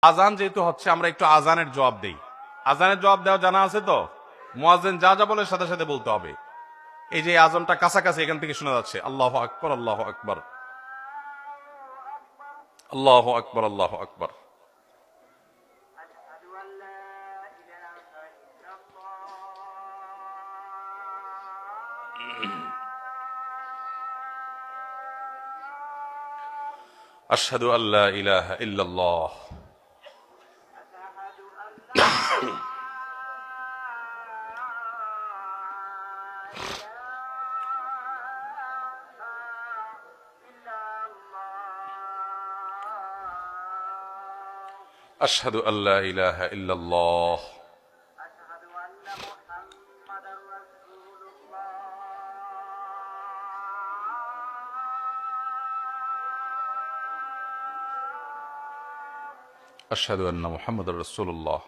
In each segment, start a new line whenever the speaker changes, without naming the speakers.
আজান যেহেতু হচ্ছে, আমরা একটু আজানের জবাব দেই। আজানের জবাব দেওয়া জানা আছে তো? মুয়াজ্জিন যা যা বলে সাথে সাথে বলতে হবে। এই যে আজানটা কাছাকাছি, এখান থেকে শোনা যাচ্ছে আল্লাহু আকবার, আল্লাহু আকবার, আল্লাহু আকবার, আল্লাহু আকবার। আশহাদু আল্লা ইলাহা ইল্লাল্লাহ। আশহাদু আল্লা ইলাহা ইল্লাল্লাহ। আশহাদু আন্না মুহাম্মাদুর রাসূলুল্লাহ।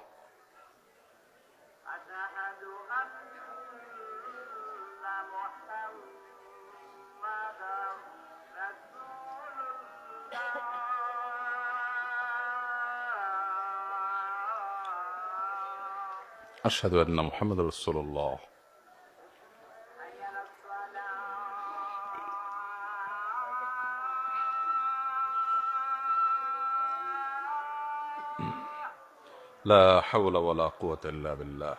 আশহাদু আন্না মুহাম্মাদুর রাসূলুল্লাহ। লা হাওলা ওয়ালা কুওয়াতা ইল্লা বিল্লাহ।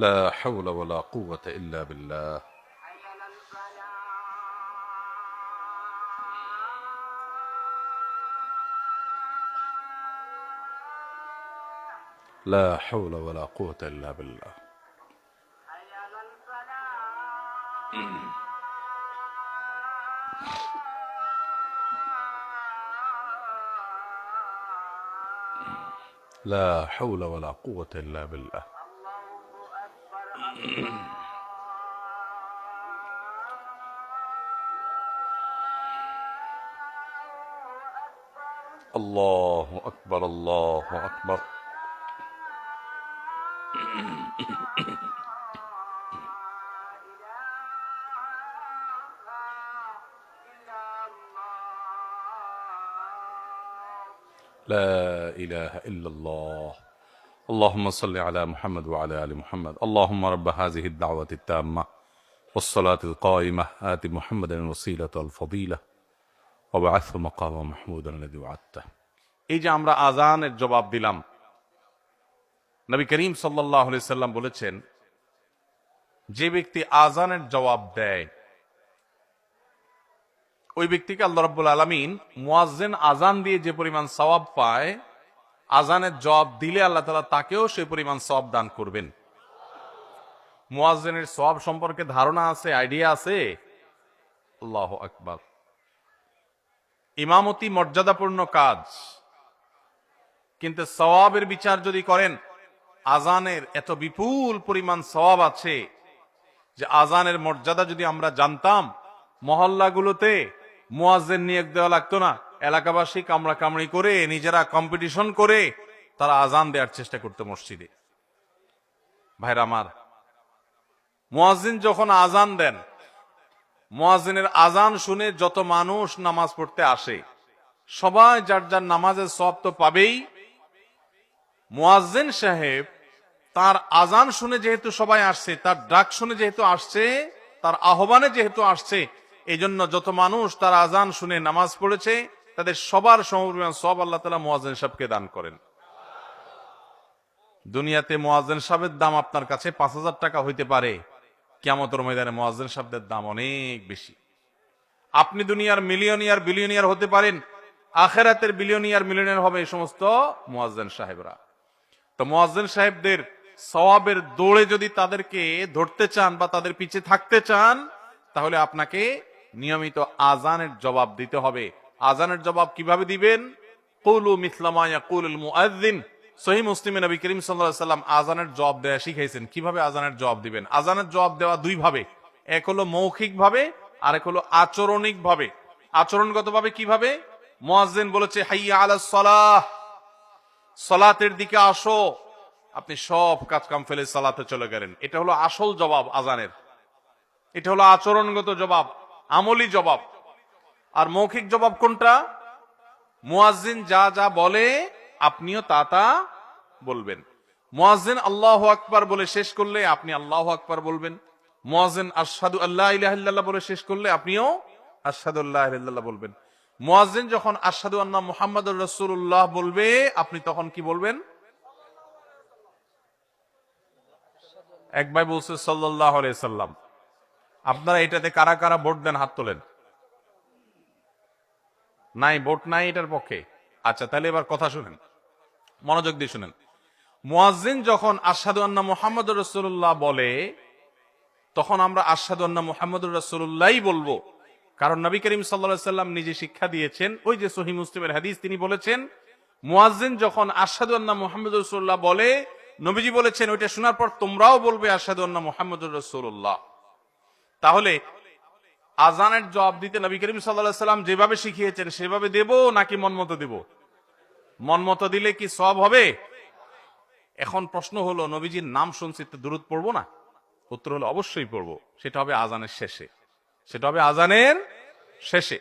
লা হাওলা ওয়ালা কুওয়াতা ইল্লা বিল্লাহ। লা হাওলা ওয়ালা কুওয়াতা ইল্লা বিল্লাহ। লা হাওলা ওয়ালা কুওয়াতা ইল্লা বিল্লাহ। আল্লাহু আকবার, আল্লাহু আকবার। لا إله إلا الله. اللهم صل على محمد وعلى آل محمد. اللهم رب هذه الدعوة التامة والصلاة القائمة آت محمدا الوسيلة والفضيلة وبعثه مقاما محمودا الذي وعدته. এই যে আমরা আজানের জবাব দিলাম, নবী করিম সাল্লাল্লাহু আলাইহি সাল্লাম বলেছেন, যে ব্যক্তি আজানের জবাব দেয় ওই ব্যক্তিকে আল্লাহ রাব্বুল আলামিন মুয়াজ্জিন আজান দিয়ে যে পরিমাণ সওয়াব পায়, আজানের জবাব দিলে আল্লাহ তাআলা তাকেও সেই পরিমাণ সওয়াব দান করবেন। মুয়াজ্জিনের সওয়াব সম্পর্কে ধারণা আছে, আইডিয়া আছে? আল্লাহু আকবার। ইমামতি মর্যাদাপূর্ণ কাজ, কিন্তু সওয়াবের বিচার যদি করেন, আজানের এত বিপুল পরিমাণ সওয়াব আছে যে আজানের মর্যাদা যদি আমরা জানতাম, মহল্লাগুলোতে মুয়াজ্জিন নিয়োগ দেওয়া লাগতো না। এলাকাবাসী কামড়া কামড়ি করে, নিজেরা কম্পিটিশন করে তারা আজান দেওয়ার চেষ্টা করতো মসজিদে। ভাইরা আমার, মুয়াজ্জিন যখন আজান দেন, মুয়াজ্জিনের আজান শুনে যত মানুষ নামাজ পড়তে আসে, সবাই যার যার নামাজের সওয়াব তো পাবেই। মুয়াজ্জিন সাহেব তার আজান শুনে যেহেতু সবাই আসছে, তার ডাক শুনে যেহেতু আসছে, তার আহ্বানে যেহেতু আসছে, এই জন্য যত মানুষ তার আজান শুনে নামাজ পড়েছে তাদের সবার সমপরিমাণ সওয়াব আল্লাহ তাআলা মুয়াজ্জিন সাহেবকে দান করেন। দুনিয়াতে মুয়াজ্জিন সাহেবের দাম আপনার কাছে ৫,০০০ টাকা হইতে পারে, কিয়ামতের ময়দানে মুয়াজ্জিন সাহেবদের দাম অনেক বেশি। আপনি দুনিয়ার মিলিয়নিয়ার বিলিয়নিয়ার হতে পারেন, আখিরাতের বিলিয়নিয়ার মিলিয়নিয়ার হবে এই সমস্ত মুয়াজ্জিন সাহেবরা। তো মুয়াজ্জিন সাহেবদের সওয়াবের দৌড়ে যদি তাদেরকে ধরতে চান বা তাদের পিছে থাকতে চান, তাহলে আপনাকে নিয়মিত আজানের জবাব দিতে হবে। আজানের জবাব কিভাবে দিবেন? কুলু মিসলা মা ইয়াকুলুল মুআজ্জিন। সহিহ মুসলিমে নবী করিম সাল্লাল্লাহু আলাইহি ওয়াসাল্লাম আজানের জবাব দেয়া শিখাইছেন। কিভাবে আজানের জবাব দিবেন? আজানের জবাব দেওয়া দুই ভাবে, এক হলো মৌখিক ভাবে, আর এক হলো আচরণিক ভাবে। আচরণগত ভাবে কিভাবে? মুয়াজ্জিন বলেছে হাইয়া আলাস সালাহ, সালাতের দিকে আসো, আপনি সব কাজ কাম ফেলে সালাতে চলে গেলেন। এটা হলো আসল জবাব আজানের, এটা হলো আচরণগত জবাব, আমলি জবাব। আর মৌখিক জবাব কোনটা? মুয়াজ্জিন যা যা বলে আপনিও তা তা বলবেন। মুয়াজ্জিন আল্লাহু আকবার বলে শেষ করলে আপনি আল্লাহু আকবার বলবেন। মুয়াজ্জিন আশহাদু আল্লা ইলাহা ইল্লাল্লাহ বলে শেষ করলে আপনিও আশহাদু আল্লা ইলাহা ইল্লাল্লাহ বলবেন। মুয়াজ্জিন যখন আশহাদু আন্না মুহাম্মাদুর রাসূলুল্লাহ বলবে আপনি তখন কি বলবেন? এক ভাই বলছে সাল্লাল্লাহু আলাইহি সাল্লাম। আপনারা এটাতে কারা কারা ভোট দেন হাত তোলেন। নাই, ভোট নাই এটার পক্ষে। আচ্ছা, তাহলে এবার কথা শুনেন, মনোযোগ দিয়ে শুনেন। মুয়াজ্জিন যখন আশহাদু আন্না মুহাম্মাদুর রাসূলুল্লাহ বলে তখন আমরা আশহাদু আন্না মুহাম্মাদুর রাসূলুল্লাহই বলবো, কারণ নবী করিম সাল্লাল্লাহু আলাইহি সাল্লাম নিজে শিক্ষা দিয়েছেন। ওই যে সহিহ মুসলিমের হাদিস, তিনি বলেছেন মুয়াজ্জিন যখন আশহাদু আন্না মুহাম্মাদুর রাসূলুল্লাহ বলে, নবীজি বলেছেন ওইটা শোনার পর তোমরাও বলবে আশহাদু আন্না মুহাম্মাদুর রাসূলুল্লাহ। তাহলে আজানের জবাব দিতে নবী করিম সাল্লাল্লাহু আলাইহি সাল্লাম যেভাবে শিখিয়েছেন সেভাবে দেব নাকি মন মতো দেব? মন মতো দিলে কি সওয়াব হবে? এখন প্রশ্ন হলো, নবীজির নাম শুনছি তো দুরূদ পড়বো না? উত্তর হলো অবশ্যই পড়বো। সেটা হবে আজানের শেষে, সেটা হবে আজানের শেষে।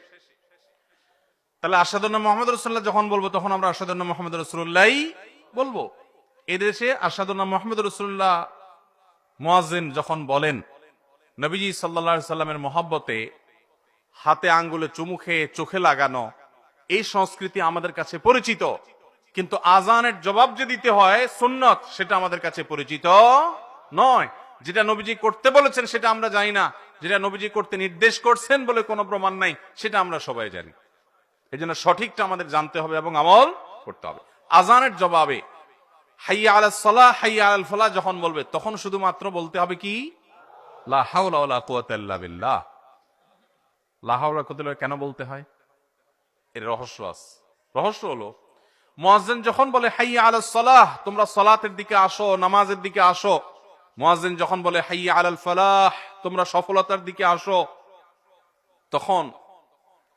তাহলে আশহাদু আন্না মুহাম্মাদুর রাসূলুল্লাহ যখন বলবো তখন আমরা আশহাদু আন্না মুহাম্মাদুর রাসূলুল্লাহই বলবো। এদেশে আশহাদু আন্না মুহাম্মাদুর রাসূলুল্লাহ মুয়াজ্জিন যখন বলেন, নবীজি সাল্লাল্লাহু আলাইহি সাল্লামের মহব্বতে হাতে আঙ্গুলে চুমু খেয়ে চোখে লাগানো এই সংস্কৃতি আমাদের কাছে পরিচিত, কিন্তু আজানের জবাব যে দিতে হয় সুন্নত, সেটা আমাদের কাছে পরিচিত নয়। যেটা নবীজি করতে বলেছেন সেটা আমরা জানি না, যেটা নবীজি করতে নির্দেশ করছেন বলে কোনো প্রমাণ নাই সেটা আমরা সবাই জানি। এই জন্য সঠিকটা আমাদের জানতে হবে এবং আমল করতে হবে। আজানের জবাবে হাইয়া আলাস সালাহ হাইয়া আলাল ফালাহ যখন বলবে তখন শুধুমাত্র বলতে হবে কি? লা হাওলা ওয়ালা কুওয়াতা ইল্লা বিল্লাহ। লা হাওলা কুওয়াতা ইল্লা বিল্লাহ কেন বলতে হয়? এর রহস্য আছে। রহস্য হলো, মুয়াজ্জিন যখন বলে হাইয়া আলাস সালাহ, তোমরা সালাতের দিকে আসো, নামাজের দিকে আসো, মুয়াজ্জিন যখন বলে হাইয়া আলাল ফালাহ, তোমরা সফলতার দিকে আসো, তখন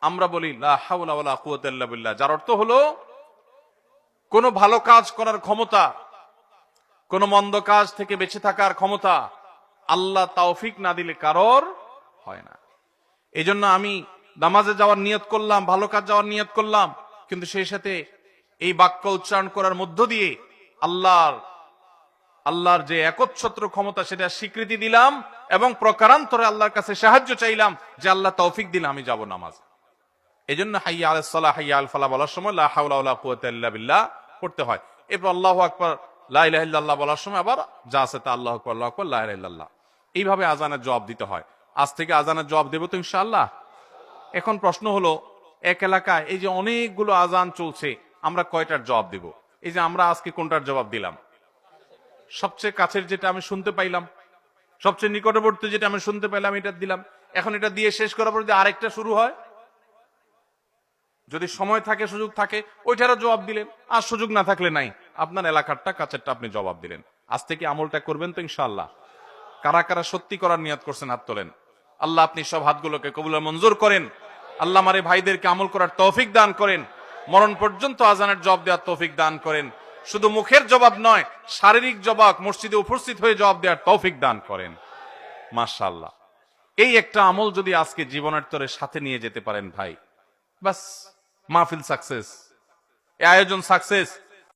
আমরা বলি লা হাওলা ওয়ালা কুওয়াতা ইল্লা বিল্লাহ, যার অর্থ হলো কোন ভালো কাজ করার ক্ষমতা, কোন মন্দ কাজ থেকে বেঁচে থাকার ক্ষমতা আল্লাহ তৌফিক না দিলে কারোর হয় না। এই জন্য আমি নামাজে যাওয়ার নিয়ত করলাম, ভালো কাজ যাওয়ার নিয়ত করলাম, কিন্তু সেই সাথে এই বাক্য উচ্চারণ করার মধ্য দিয়ে আল্লাহর যে একচ্ছত্র ক্ষমতা সেটা স্বীকৃতি দিলাম এবং প্রকারান্তরে আল্লাহর কাছে সাহায্য চাইলাম যে আল্লাহ তৌফিক দিলে আমি যাব নামাজ। এই জন্য হাইয়া আলাস সালাহ হাইয়া আল ফালাহ বলার সময় লা হাওলা ওয়ালা কুওয়াতা ইল্লা বিল্লাহ পড়তে হয়। এরপর আল্লাহু আকবার লা ইলাহা ইল্লাল্লাহ বলার সময় আবার যা আছে তা আল্লাহু আকবার আল্লাহু আকবার লা ইলাহা ইল্লাল্লাহ। এইভাবে আজানের জবাব দিতে হয়। আজ থেকে আজানের জবাব দেব তো ইনশাআল্লাহ। এখন প্রশ্ন হলো, এক এলাকায় এই যে অনেকগুলো আজান চলছে, আমরা কয়টার জবাব দেব? এই যে আমরা আজকে কোনটার জবাব দিলাম? সবচেয়ে কাছের যেটা আমি শুনতে পাইলাম, সবচেয়ে নিকটবর্তী যেটা আমি শুনতে পাইলাম এটা দিলাম। এখন এটা দিয়ে শেষ করার পর যদি আরেকটা শুরু হয়, যদি সময় থাকে সুযোগ থাকে ওইটারও জবাব দিলেন, আর সুযোগ না থাকলে নাই, আপনার এলাকারটা কাছেরটা আপনি জবাব দিলেন। আজ থেকে আমলটা করবেন তো ইনশাআল্লাহ? কারা কারা সত্যি করার নিয়ত করছেন হাত তোলেন। আল্লাহ আপনি সব হাতগুলোকে কবুল মঞ্জুর করেন। আল্লাহ আমারে ভাইদেরকে আমল করার তৌফিক দান করেন, মরণ পর্যন্ত আজানের জবাব দেওয়ার তৌফিক দান করেন। শুধু মুখের জবাব নয়, শারীরিক জবাব, মসজিদে উপস্থিত হয়ে জবাব দেওয়ার তৌফিক দান করেন। মাশাআল্লাহ। এই একটা আমল যদি আজকে জীবনের তরে সাথে নিয়ে যেতে পারেন ভাই, বাস মাহফিল সাকসেস, এই আয়োজন সাকসেস।